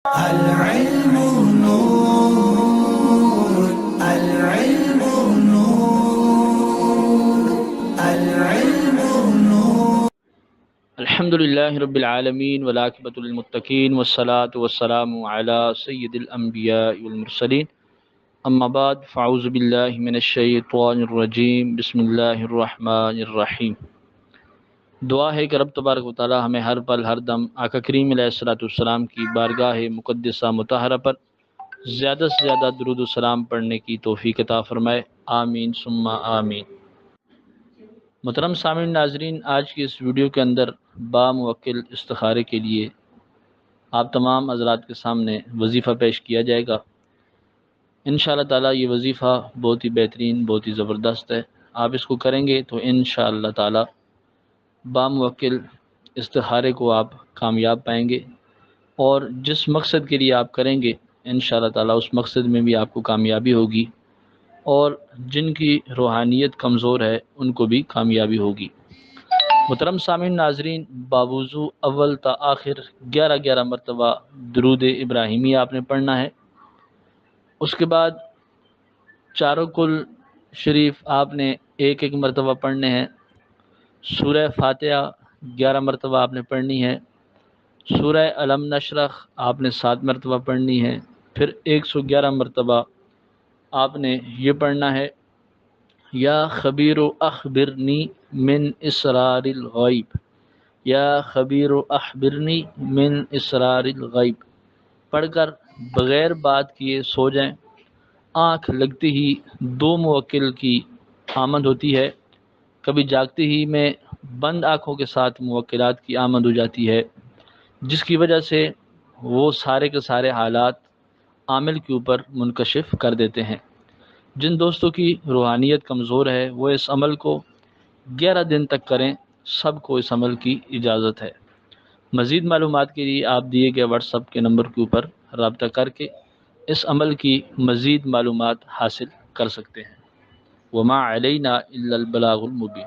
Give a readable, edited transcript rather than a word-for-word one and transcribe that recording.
العلم نور، العلم نور، العلم نور. الحمد للہ رب العالمین والعاقبۃ للمتقین والصلاة والسلام علی سید الانبیاء والمرسلین اما بعد فاعوذ باللہ من الشیطان الرجیم بسم اللہ الرحمن الرحیم۔ دعا ہے کہ رب تبارک و تعالی ہمیں ہر پل ہر دم آقا کریم علیہ الصلوۃ والسلام کی بارگاہ مقدسہ مطہرہ پر زیادہ سے زیادہ درود و سلام پڑھنے کی توفیق عطا فرمائے، آمین ثم آمین۔ محترم سامعین ناظرین، آج کی اس ویڈیو کے اندر باموکل استخارے کے لیے آپ تمام حضرات کے سامنے وظیفہ پیش کیا جائے گا۔ انشاءاللہ تعالی یہ وظیفہ بہت ہی بہترین، بہت ہی زبردست ہے۔ آپ اس کو کریں گے تو انشاءاللہ تعالی باموکل استخارے کو آپ کامیاب پائیں گے، اور جس مقصد کے لیے آپ کریں گے انشاءاللہ تعالی اس مقصد میں بھی آپ کو کامیابی ہوگی، اور جن کی روحانیت کمزور ہے ان کو بھی کامیابی ہوگی۔ محترم سامعین ناظرین، باوضو اول تا آخر 11 مرتبہ درود ابراہیمی آپ نے پڑھنا ہے۔ اس کے بعد چاروں کل شریف آپ نے ایک مرتبہ پڑھنے ہیں۔ سورہ فاتحہ 11 مرتبہ آپ نے پڑھنی ہے۔ سورہ علم نشرح آپ نے 7 مرتبہ پڑھنی ہے۔ پھر 111 مرتبہ آپ نے یہ پڑھنا ہے، یا خبیر اخبرنی من اسرار الغیب، یا خبیر اخبرنی من اسرار الغیب پڑھ کر بغیر بات کیے سو جائیں۔ آنکھ لگتی ہی 2 موکل کی آمد ہوتی ہے، کبھی جاگتے ہی میں بند آنکھوں کے ساتھ موکلات کی آمد ہو جاتی ہے، جس کی وجہ سے وہ سارے کے سارے حالات عامل کے اوپر منکشف کر دیتے ہیں۔ جن دوستوں کی روحانیت کمزور ہے وہ اس عمل کو 11 دن تک کریں، سب کو اس عمل کی اجازت ہے۔ مزید معلومات کے لیے آپ دیے گئے واٹس ایپ کے نمبر کے اوپر رابطہ کر کے اس عمل کی مزید معلومات حاصل کر سکتے ہیں۔ وما علینا الا البلاغ المبین۔